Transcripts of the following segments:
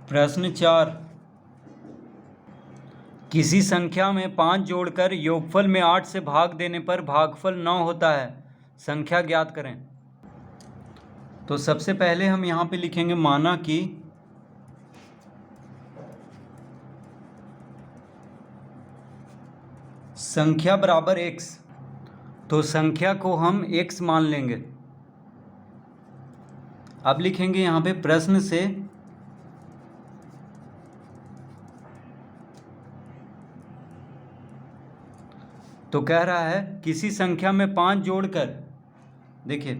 प्रश्न 4, किसी संख्या में 5 जोड़कर योगफल में 8 से भाग देने पर भागफल 9 होता है, संख्या ज्ञात करें। तो सबसे पहले हम यहाँ पे लिखेंगे माना कि संख्या बराबर x, तो संख्या को हम x मान लेंगे। अब लिखेंगे यहाँ पे प्रश्न से तो कह रहा है किसी संख्या में 5 जोड़कर, देखिए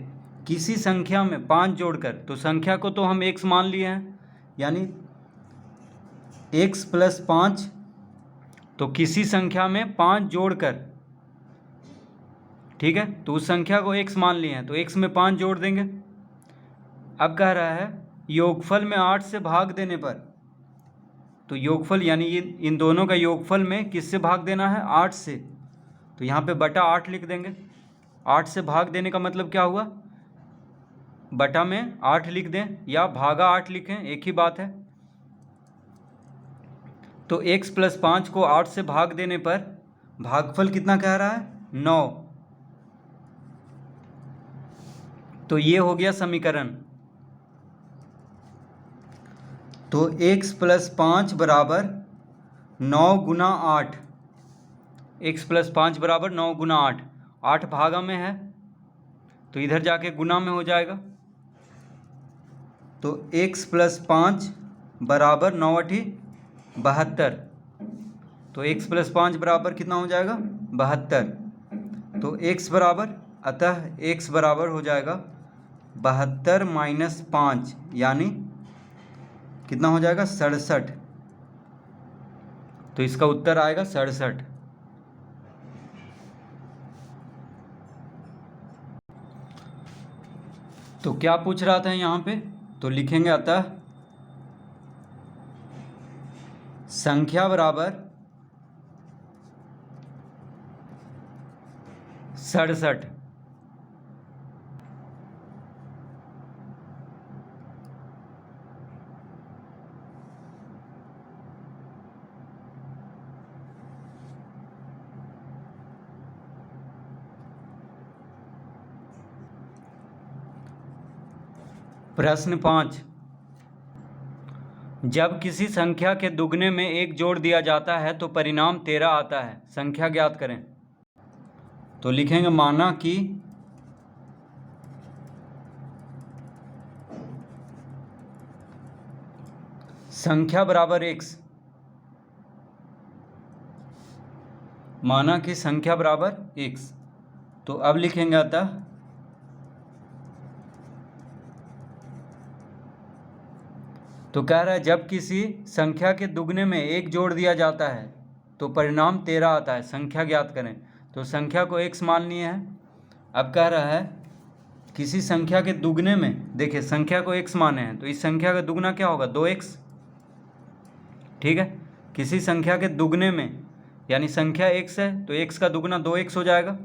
किसी संख्या में 5 जोड़कर, तो संख्या को तो हम x मान लिए हैं, यानी x + 5, तो किसी संख्या में 5 जोड़कर, ठीक है, तो उस संख्या को x मान लिए हैं, तो x में 5 जोड़ देंगे। अब कह रहा है योगफल में 8 से भाग देने पर, तो योगफल यानी इन दोनों का योगफल में किससे भाग देना है, 8 से, तो यहाँ पे बटा 8 लिख देंगे। 8 से भाग देने का मतलब क्या हुआ, बटा में 8 लिख दें या भागा 8 लिखें, एक ही बात है। तो x + 5 को 8 से भाग देने पर भागफल कितना कह रहा है, 9। तो ये हो गया समीकरण। तो x + 5 बराबर 9 × 8, x + 5 बराबर 9 × 8, 8 भागा में है तो इधर जाके गुना में हो जाएगा। तो x + 5 बराबर 9 × 8 = 72, तो x + 5 बराबर कितना हो जाएगा, 72। तो x बराबर, अतः x बराबर हो जाएगा 72 - 5, यानी कितना हो जाएगा, 67। तो इसका उत्तर आएगा 67। तो क्या पूछ रहा था यहाँ पे, तो लिखेंगे अतः संख्या बराबर 67। प्रश्न 5, जब किसी संख्या के दुगने में 1 जोड़ दिया जाता है तो परिणाम 13 आता है, संख्या ज्ञात करें। तो लिखेंगे माना कि संख्या बराबर x, माना कि संख्या बराबर x। तो अब लिखेंगे अतः तो कह रहा है जब किसी संख्या के दुगने में 1 जोड़ दिया जाता है तो परिणाम 13 आता है, संख्या ज्ञात करें। तो संख्या को x मान लिए हैं। अब कह रहा है किसी संख्या के दुगने में, देखिए संख्या को x माने हैं तो इस संख्या का दुगना क्या होगा, 2x, ठीक है। किसी संख्या के दुगने में, यानी संख्या x है तो x का दुगना 2x हो जाएगा।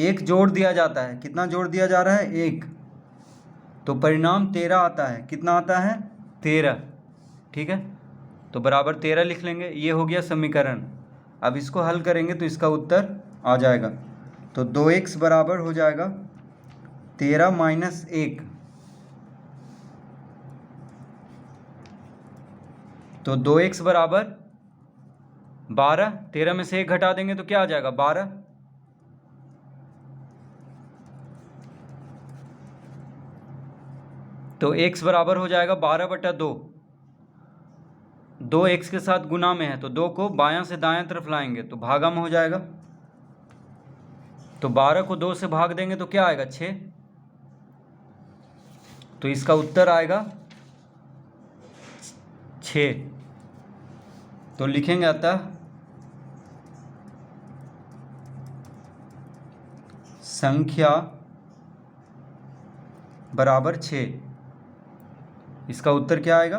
1 जोड़ दिया जाता है, कितना जोड़ दिया जा रहा है, 1, तो परिणाम 13 आता है, कितना आता है, 13, ठीक है। तो बराबर 13 लिख लेंगे, ये हो गया समीकरण। अब इसको हल करेंगे तो इसका उत्तर आ जाएगा। तो 2x बराबर हो जाएगा 13 - 1, तो 2x बराबर 12, 13 में से 1 घटा देंगे तो क्या आ जाएगा, 12। तो x बराबर हो जाएगा 12/2, 2 x के साथ गुना में है तो 2 को बायां से दायां तरफ लाएंगे तो भागा में हो जाएगा। तो 12 को 2 से भाग देंगे तो क्या आएगा, 6। तो इसका उत्तर आएगा 6। तो लिखेंगे अतः संख्या बराबर 6, इसका उत्तर क्या आएगा,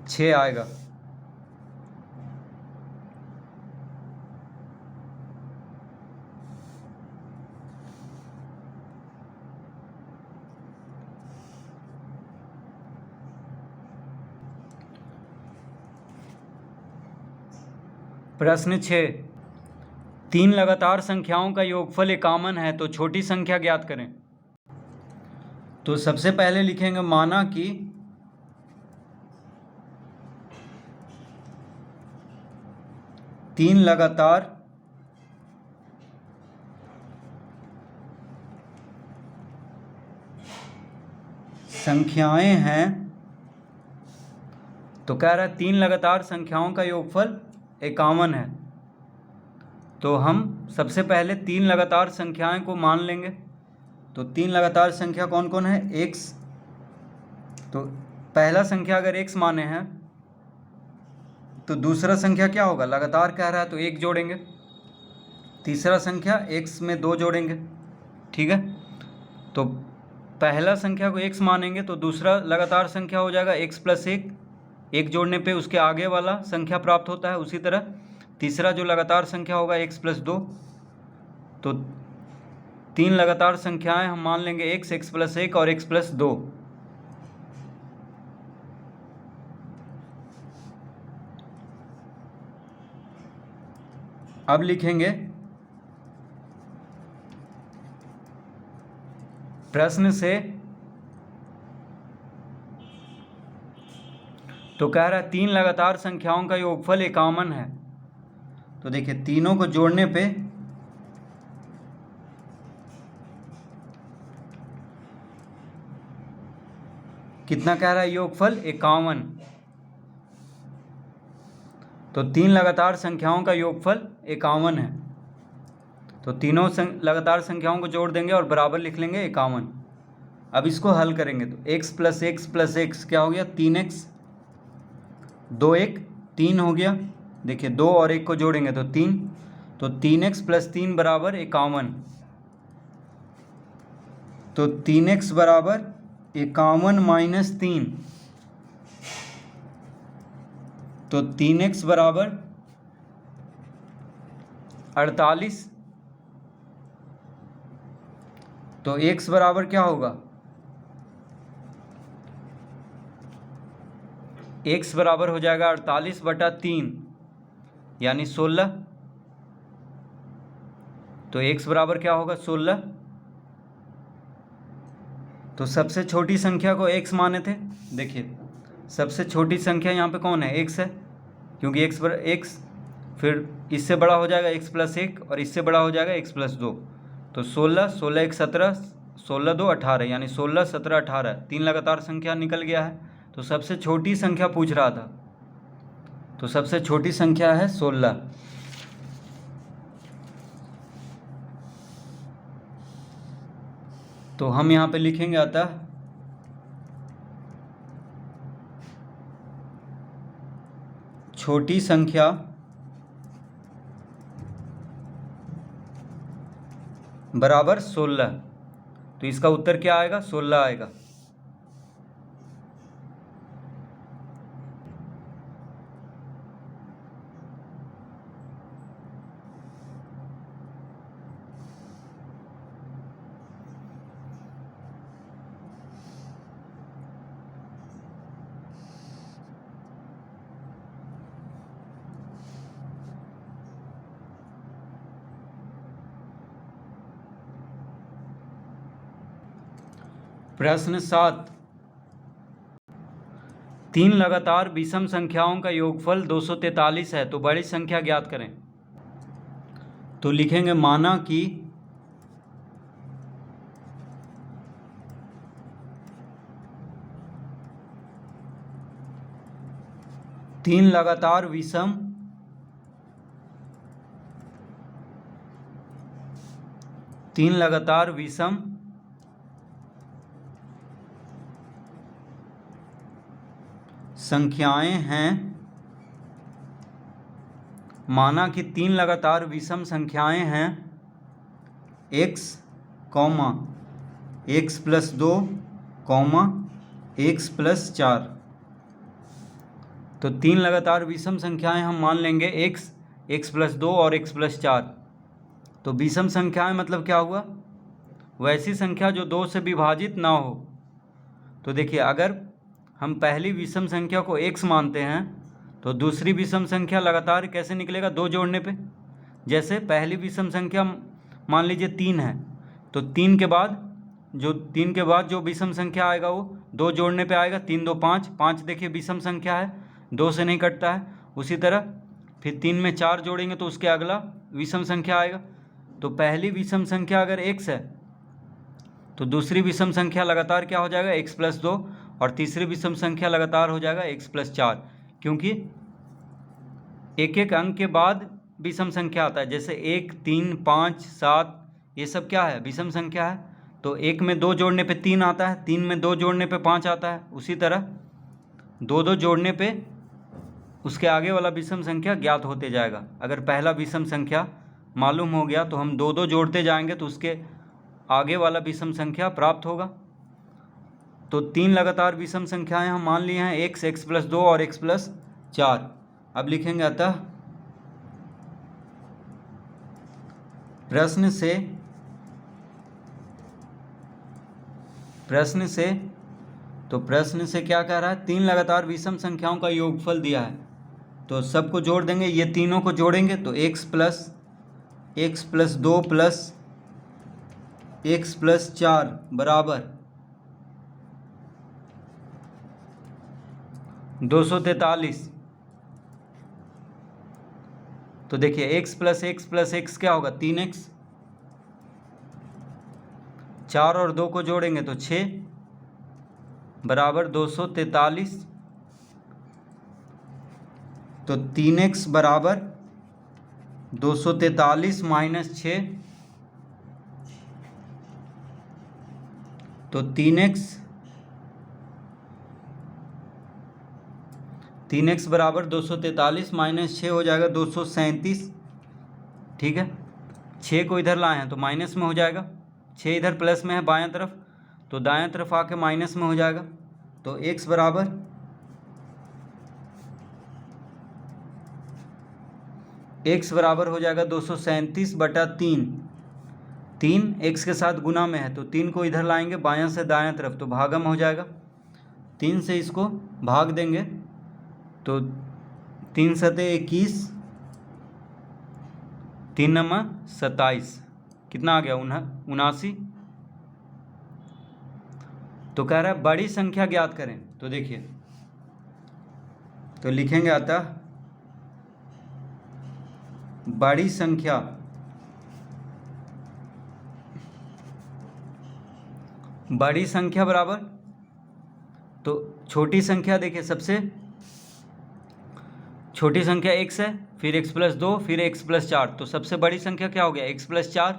6 आएगा। प्रश्न 6, 3 लगातार संख्याओं का योगफल 51 है तो छोटी संख्या ज्ञात करें। तो सबसे पहले लिखेंगे माना कि तीन लगातार संख्याएं हैं। तो कह रहा है 3 लगातार संख्याओं का योगफल 51 है। तो हम सबसे पहले 3 लगातार संख्याएं को मान लेंगे। तो 3 लगातार संख्या कौन कौन है? x। तो पहला संख्या अगर x माने हैं तो दूसरा संख्या क्या होगा? लगातार कह रहा है तो 1 जोड़ेंगे। तीसरा संख्या x में 2 जोड़ेंगे। ठीक है, तो पहला संख्या को x मानेंगे तो दूसरा लगातार संख्या हो जाएगा x + 1। 1 जोड़ने पे उसके आगे वाला संख्या प्राप्त होता है। उसी तरह तीसरा जो लगातार संख्या होगा x + 2। तो 3 लगातार संख्याएं हम मान लेंगे x + 1 और x + 2। अब लिखेंगे प्रश्न से। तो कह रहा है 3 लगातार संख्याओं का योगफल 51 है। तो देखिए तीनों को जोड़ने पे कितना कह रहा है? योगफल 51। तो 3 लगातार संख्याओं का योगफल 51 है। तो तीनों लगातार संख्याओं को जोड़ देंगे और बराबर लिख लेंगे 51। अब इसको हल करेंगे तो x + x + x क्या हो गया? 3x। 2 1 3 हो गया। देखिए 2 और 1 को जोड़ेंगे तो 3। तो 3x + 3 = 51। तो 3x = 51 - 3। तो 3x = 48। तो x बराबर क्या होगा? x बराबर हो जाएगा 48/3 यानी 16। तो x बराबर क्या होगा? 16। तो सबसे छोटी संख्या को x माने थे। देखिए सबसे छोटी संख्या यहाँ पे कौन है? x है, क्योंकि x फिर इससे बड़ा हो जाएगा x + 1 और इससे बड़ा हो जाएगा x + 2। तो 16 16 1 17 16 2 18 यानी 16 17 18 3 लगातार संख्या निकल गया है। तो सबसे छोटी संख्या पूछ रहा था, तो सबसे छोटी संख्या है 16। तो हम यहाँ पे लिखेंगे अतः छोटी संख्या बराबर 16। तो इसका उत्तर क्या आएगा? 16 आएगा। प्रश्न 7, 3 लगातार विषम संख्याओं का योगफल 243 है तो बड़ी संख्या ज्ञात करें। तो लिखेंगे माना कि तीन लगातार विषम संख्याएं हैं। माना कि 3 लगातार विषम संख्याएं हैं x, x + 2, x + 4। तो 3 लगातार विषम संख्याएं हम मान लेंगे x, x + 2 और x + 4। तो विषम संख्याएं मतलब क्या हुआ? वैसी संख्या जो 2 से विभाजित ना हो। तो देखिए अगर हम पहली विषम संख्या को x मानते हैं तो दूसरी विषम संख्या लगातार कैसे निकलेगा, 2 जोड़ने पे। जैसे पहली विषम संख्या मान लीजिए 3 है, तो 3 के बाद जो विषम संख्या आएगा वो 2 जोड़ने पे आएगा। 3 2 5, 5 देखिए विषम संख्या है, 2 से नहीं कटता है। उसी तरह फिर 3 में 4 जोड़ेंगे तो उसके अगला विषम संख्या आएगा। तो पहली विषम संख्या अगर x है तो दूसरी विषम संख्या लगातार क्या हो जाएगा, x + 2, और तीसरी विषम संख्या लगातार हो जाएगा x + 4, क्योंकि एक एक अंक के बाद विषम संख्या आता है। जैसे 1 3 5 7 ये सब क्या है, विषम संख्या है। तो 1 में 2 जोड़ने पे 3 आता है, 3 में 2 जोड़ने पे 5 आता है। उसी तरह 2 जोड़ने पे उसके आगे वाला विषम संख्या ज्ञात होते जाएगा। अगर पहला विषम संख्या मालूम हो गया तो हम 2 जोड़ते जाएंगे तो उसके आगे वाला विषम संख्या प्राप्त होगा। तो 3 लगातार विषम संख्याएं हम मान लिए हैं, x + 2 और x + 4। अब लिखेंगे अतः प्रश्न से क्या कह रहा है, 3 लगातार विषम संख्याओं का योगफल दिया है। तो सबको जोड़ देंगे, ये तीनों को जोड़ेंगे तो x + 2 + x + 4 बराबर 243। तो देखिए x + x क्या होगा, 3x, 4 और 2 को जोड़ेंगे तो 6 बराबर 243। तो 3x बराबर 243 - 6, तो 3x बराबर 243 - 6 हो जाएगा 237। ठीक है, 6 को इधर लाए हैं तो माइनस में हो जाएगा, 6 इधर प्लस में है बायां तरफ, तो दायां तरफ आके माइनस में हो जाएगा। तो x बराबर हो जाएगा 237/3। 3 x के साथ गुना में है तो 3 को इधर लाएंगे बायां से दायां तरफ, तो भागम हो जाएगा। 3 से इसको भाग देंगे तो 3 सते 21, 3 नम्मा 27, कितना आ गया 79। तो कह रहा है बड़ी संख्या ज्ञात करें। तो देखिए, तो लिखेंगे अतः बड़ी संख्या बराबर, तो छोटी संख्या देखिए, सबसे छोटी संख्या x है, फिर x + 2, फिर x + 4, तो सबसे बड़ी संख्या क्या हो गया, x + 4।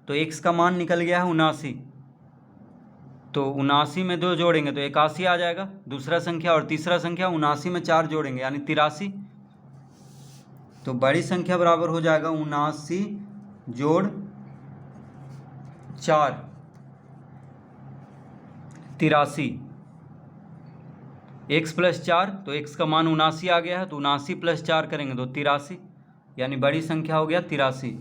तो x का मान निकल गया है 79। तो 79 में 2 जोड़ेंगे तो 81 आ जाएगा दूसरा संख्या, और तीसरा संख्या 79 में 4 जोड़ेंगे यानी 83। तो बड़ी संख्या बराबर हो जाएगा 79 जोड़ 4, 83। x + 4, तो x का मान 79 आ गया है, तो 79 + 4 करेंगे तो 83, यानी बड़ी संख्या हो गया 83।